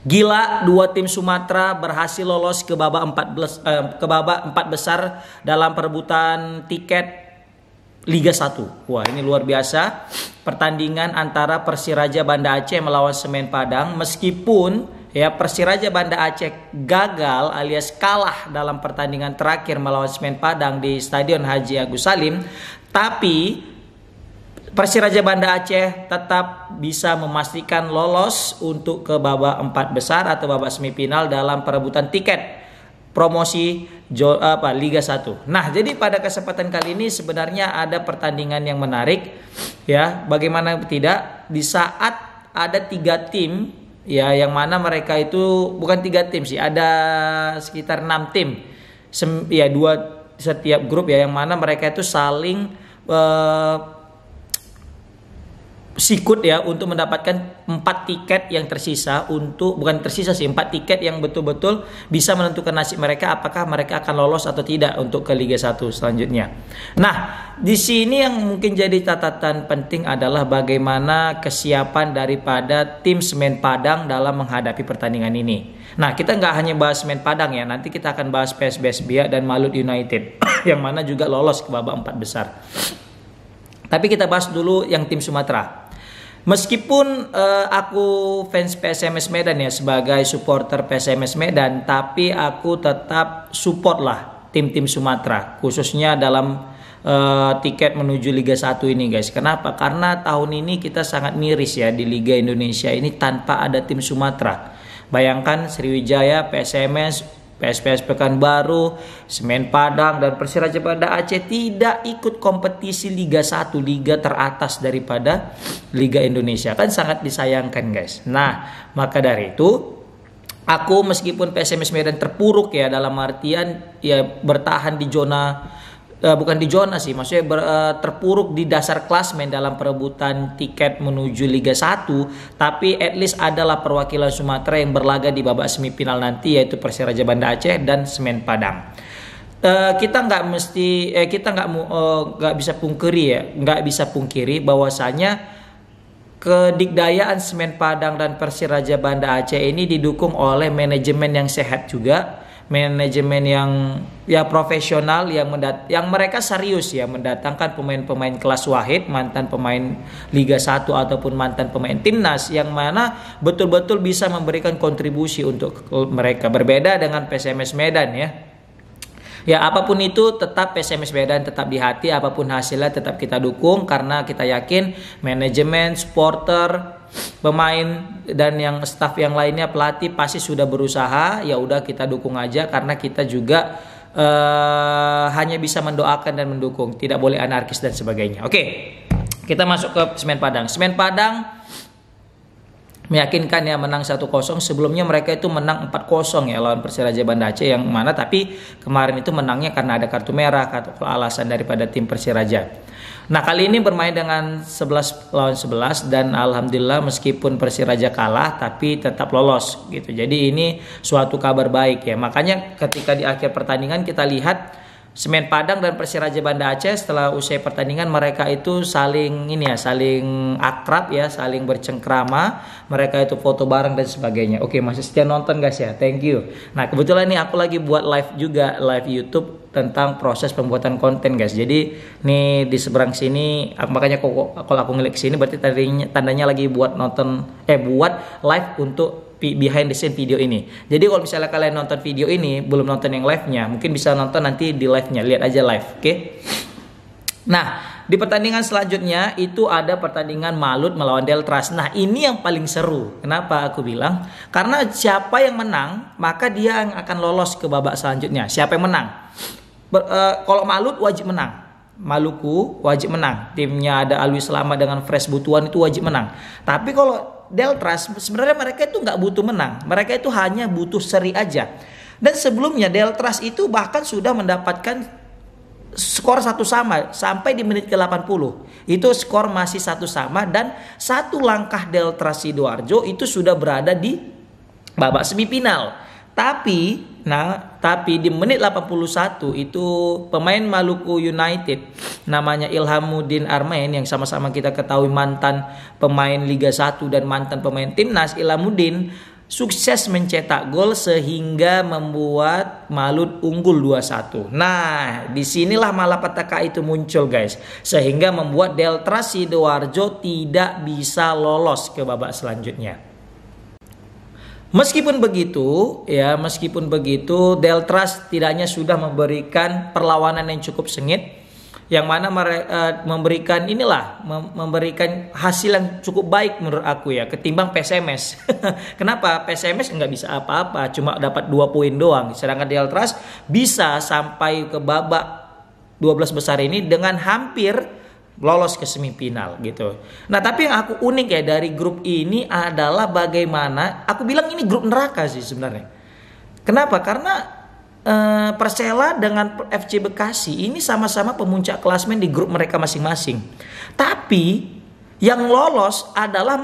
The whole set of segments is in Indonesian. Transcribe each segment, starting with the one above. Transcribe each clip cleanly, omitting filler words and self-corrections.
Gila, dua tim Sumatera berhasil lolos ke babak 4 besar dalam perebutan tiket Liga 1. Wah, ini luar biasa. Pertandingan antara Persiraja Banda Aceh melawan Semen Padang, meskipun ya Persiraja Banda Aceh gagal alias kalah dalam pertandingan terakhir melawan Semen Padang di Stadion Haji Agus Salim, tapi Persiraja Banda Aceh tetap bisa memastikan lolos untuk ke babak 4 besar atau babak semifinal dalam perebutan tiket promosi Liga 1. Nah, jadi pada kesempatan kali ini sebenarnya ada pertandingan yang menarik ya. Bagaimana tidak, di saat ada 3 tim ya, yang mana mereka itu bukan 3 tim sih, ada sekitar 6 tim. Ya, 2 setiap grup ya, yang mana mereka itu saling sikut ya untuk mendapatkan 4 tiket yang tersisa, untuk bukan tersisa sih, 4 tiket yang betul-betul bisa menentukan nasib mereka, apakah mereka akan lolos atau tidak untuk ke Liga 1 selanjutnya. Nah, di sini yang mungkin jadi catatan penting adalah bagaimana kesiapan daripada tim Semen Padang dalam menghadapi pertandingan ini. Nah, kita nggak hanya bahas Semen Padang ya, nanti kita akan bahas PSBS Biak dan Malut United yang mana juga lolos ke babak 4 besar. Tapi kita bahas dulu yang tim Sumatera. Meskipun aku fans PSMS Medan ya, sebagai supporter PSMS Medan, tapi aku tetap support lah tim-tim Sumatera, khususnya dalam tiket menuju Liga 1 ini guys. Kenapa? Karena tahun ini kita sangat miris ya di Liga Indonesia ini tanpa ada tim Sumatera. Bayangkan Sriwijaya, PSMS, PSPS Pekanbaru, Semen Padang, dan Persiraja Banda Aceh tidak ikut kompetisi Liga 1, liga teratas daripada Liga Indonesia. Kan sangat disayangkan guys. Nah, maka dari itu aku meskipun PSMS Medan terpuruk ya, dalam artian ya bertahan di zona, bukan di zona sih, maksudnya terpuruk di dasar klasmen dalam perebutan tiket menuju Liga 1, tapi at least adalah perwakilan Sumatera yang berlaga di babak semifinal nanti, yaitu Persiraja Banda Aceh dan Semen Padang. Kita nggak bisa pungkiri bahwasanya kedikdayaan Semen Padang dan Persiraja Banda Aceh ini didukung oleh manajemen yang sehat juga, manajemen yang ya profesional, yang mereka serius ya mendatangkan pemain-pemain kelas wahid, mantan pemain Liga 1 ataupun mantan pemain timnas, yang mana betul-betul bisa memberikan kontribusi untuk mereka. Berbeda dengan PSMS Medan ya. Ya, apapun itu tetap PSMS Medan tetap di hati, apapun hasilnya tetap kita dukung, karena kita yakin manajemen, supporter, pemain dan yang staff yang lainnya, pelatih pasti sudah berusaha. Ya udah, kita dukung aja, karena kita juga hanya bisa mendoakan dan mendukung, tidak boleh anarkis dan sebagainya. Oke, kita masuk ke Semen Padang. Semen Padang meyakinkan ya, menang 1-0. Sebelumnya mereka itu menang 4-0 ya lawan Persiraja Banda Aceh, yang mana tapi kemarin itu menangnya karena ada kartu merah atau alasan daripada tim Persiraja. Nah, kali ini bermain dengan 11 lawan 11 dan alhamdulillah meskipun Persiraja kalah tapi tetap lolos gitu. Jadi ini suatu kabar baik ya. Makanya ketika di akhir pertandingan kita lihat Semen Padang dan Persiraja Banda Aceh setelah usai pertandingan mereka itu saling akrab ya, saling bercengkrama, mereka itu foto bareng dan sebagainya. Oke, masih setia nonton guys ya, thank you. Nah, kebetulan ini aku lagi buat live juga, live YouTube tentang proses pembuatan konten guys. Jadi nih di seberang sini, makanya kalau aku ngelik sini berarti tandanya lagi buat buat live untuk behind the scene video ini. Jadi kalau misalnya kalian nonton video ini belum nonton yang live-nya, mungkin bisa nonton nanti di live-nya, lihat aja live, oke? Nah, di pertandingan selanjutnya itu ada pertandingan Malut melawan Deltras. Nah, ini yang paling seru. Kenapa aku bilang? Karena siapa yang menang, maka dia yang akan lolos ke babak selanjutnya. Siapa yang menang? Kalau Malut wajib menang, Maluku wajib menang. Timnya ada Alwi Selamat dengan Fresh Butuan itu wajib menang. Tapi kalau Deltras sebenarnya mereka itu nggak butuh menang, mereka itu hanya butuh seri aja. Dan sebelumnya Deltras itu bahkan sudah mendapatkan skor 1-1 sampai di menit ke-80. Itu skor masih 1-1 dan satu langkah Deltras Sidoarjo itu sudah berada di babak semifinal. Tapi di menit 81 itu pemain Maluku United namanya Ilhamuddin Armain, yang sama-sama kita ketahui mantan pemain Liga 1 dan mantan pemain timnas. Ilhamuddin sukses mencetak gol sehingga membuat Malut unggul 2-1. Nah, disinilah malapetaka itu muncul guys, sehingga membuat Delta Sidoarjo tidak bisa lolos ke babak selanjutnya. Meskipun begitu, Delta setidaknya sudah memberikan perlawanan yang cukup sengit, yang mana mereka memberikan hasil yang cukup baik menurut aku ya, ketimbang PSMS. Kenapa? PSMS nggak bisa apa-apa, cuma dapat 2 poin doang, sedangkan Delta bisa sampai ke babak 12 besar ini dengan hampir lolos ke semifinal gitu. Nah, tapi yang aku unik ya dari grup ini adalah bagaimana aku bilang ini grup neraka sih sebenarnya. Kenapa? Karena Persela dengan FC Bekasi ini sama-sama pemuncak klasmen di grup mereka masing-masing. Tapi yang lolos adalah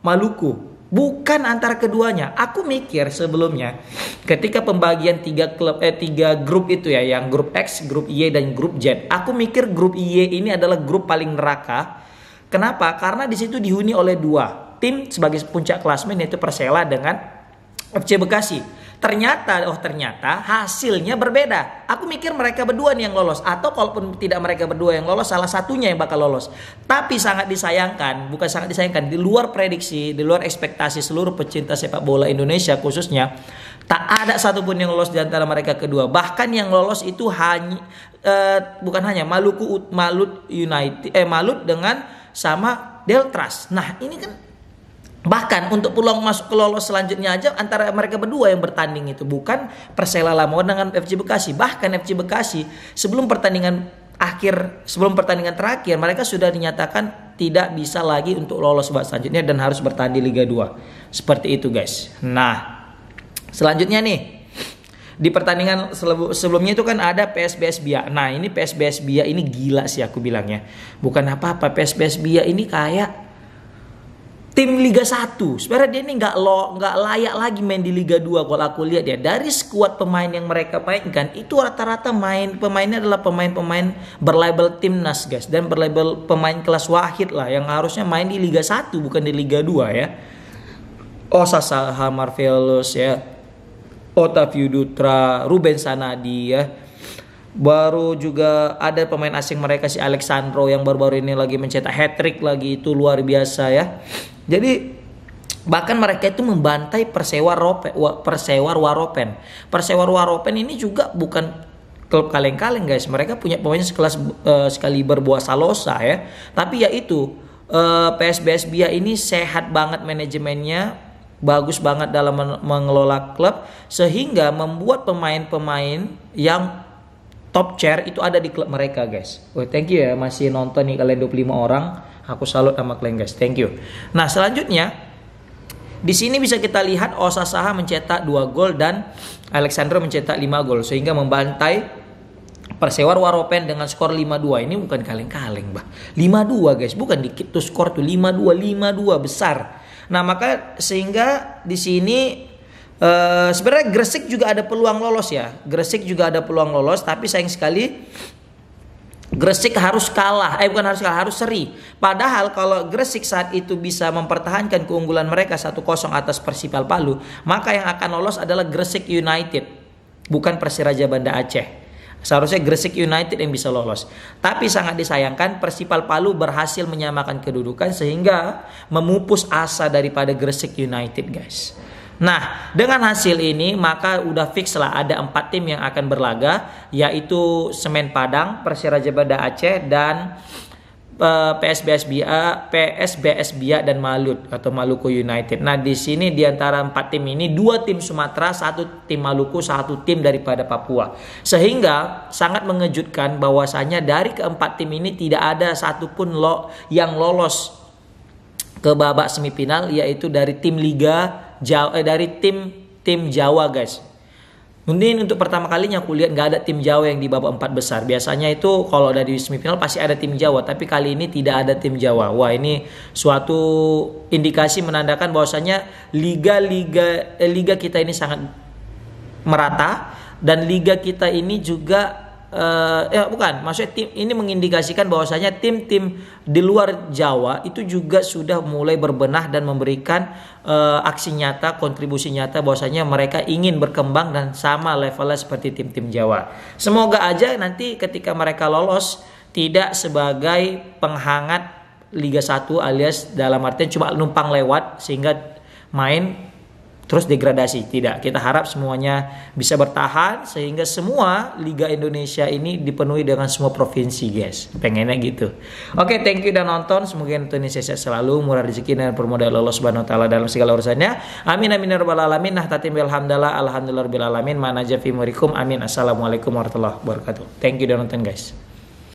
Maluku, bukan antara keduanya. Aku mikir sebelumnya ketika pembagian 3 grup itu ya, yang grup X, grup Y dan grup Z. Aku mikir grup Y ini adalah grup paling neraka. Kenapa? Karena di situ dihuni oleh 2 tim sebagai puncak klasmen, yaitu Persela dengan FC Bekasi. Ternyata hasilnya berbeda. Aku mikir mereka berdua nih yang lolos, atau kalaupun tidak mereka berdua yang lolos, salah satunya yang bakal lolos. Tapi sangat disayangkan, di luar prediksi, di luar ekspektasi seluruh pecinta sepak bola Indonesia khususnya, tak ada satupun yang lolos di antara mereka kedua. Bahkan yang lolos itu bukan hanya Malut dengan sama Deltras. Nah, ini kan bahkan untuk peluang masuk ke lolos selanjutnya aja antara mereka berdua yang bertanding itu, bukan Persela Lamongan dengan FC Bekasi. Bahkan FC Bekasi sebelum pertandingan terakhir mereka sudah dinyatakan tidak bisa lagi untuk lolos babak selanjutnya dan harus bertahan di Liga 2. Seperti itu guys. Nah, selanjutnya nih di pertandingan sebelumnya itu kan ada PSBS Biak. Nah, ini PSBS Biak ini gila sih aku bilangnya. Bukan apa-apa, PSBS Biak ini kayak tim Liga 1. Sebenarnya dia ini nggak layak lagi main di Liga 2 kalau aku lihat ya. Dari skuad pemain yang mereka mainkan itu rata-rata pemainnya adalah pemain-pemain berlabel timnas guys, dan berlabel pemain kelas wahid lah yang harusnya main di Liga 1 bukan di Liga 2 ya. Osasaha Marvelous ya, Otavio Dutra, Ruben Sanadi ya. Baru juga ada pemain asing mereka si Alexandro yang baru-baru ini lagi mencetak hat-trick lagi, itu luar biasa ya. Jadi bahkan mereka itu membantai Persewar Waropen. Persewar Waropen ini juga bukan klub kaleng-kaleng guys. Mereka punya pemain sekelas sekaliber Boa Salosa ya. Tapi ya itu PSBS Biak ini sehat banget manajemennya, bagus banget dalam mengelola klub, sehingga membuat pemain-pemain yang top chair itu ada di klub mereka guys. Oh, thank you ya masih nonton nih kalian 25 orang. Aku salut sama kalian guys. Thank you. Nah, selanjutnya di sini bisa kita lihat Osasaha mencetak 2 gol dan Alexandro mencetak 5 gol sehingga membantai Persewar Waropen dengan skor 5-2. Ini bukan kaleng-kaleng, Bah. 5-2 guys, bukan dikit tuh skor tuh, 5-2 besar. Nah, maka sehingga di sini sebenarnya Gresik juga ada peluang lolos ya. Gresik juga ada peluang lolos, tapi sayang sekali Gresik harus harus seri. Padahal kalau Gresik saat itu bisa mempertahankan keunggulan mereka 1-0 atas Persipal Palu, maka yang akan lolos adalah Gresik United, bukan Persiraja Banda Aceh. Seharusnya Gresik United yang bisa lolos. Tapi sangat disayangkan Persipal Palu berhasil menyamakan kedudukan sehingga memupus asa daripada Gresik United guys. Nah, dengan hasil ini maka udah fix lah ada 4 tim yang akan berlaga, yaitu Semen Padang, Persiraja Banda Aceh, dan PSBS Biak dan Malut atau Maluku United. Nah, di sini di antara 4 tim ini 2 tim Sumatera, 1 tim Maluku, 1 tim daripada Papua. Sehingga sangat mengejutkan bahwasanya dari keempat tim ini tidak ada satupun yang lolos ke babak semifinal, yaitu dari tim tim Jawa guys. Mungkin untuk pertama kalinya aku lihat nggak ada tim Jawa yang di babak 4 besar. Biasanya itu kalau dari semifinal pasti ada tim Jawa, tapi kali ini tidak ada tim Jawa. Wah, ini suatu indikasi menandakan bahwasanya liga kita ini sangat merata, dan liga kita ini juga bukan, maksudnya tim ini mengindikasikan bahwasanya tim-tim di luar Jawa itu juga sudah mulai berbenah dan memberikan aksi nyata, kontribusi nyata bahwasanya mereka ingin berkembang dan sama levelnya seperti tim-tim Jawa. Semoga aja nanti ketika mereka lolos tidak sebagai penghangat Liga 1 alias dalam artian cuma numpang lewat sehingga main terus degradasi. Tidak, kita harap semuanya bisa bertahan sehingga semua Liga Indonesia ini dipenuhi dengan semua provinsi, guys. Pengennya gitu. Oke, thank you udah nonton. Semoga Indonesia sehat selalu, murah rezeki dan permudahan Allah Subhanahu wa taala dalam segala urusannya. Amin amin ya rabbal alamin. Nah, tatim alhamdulillah alhamdulillah rabbil alamin. Manaja fi murikum. Amin. Assalamualaikum warahmatullahi wabarakatuh. Thank you udah nonton, guys.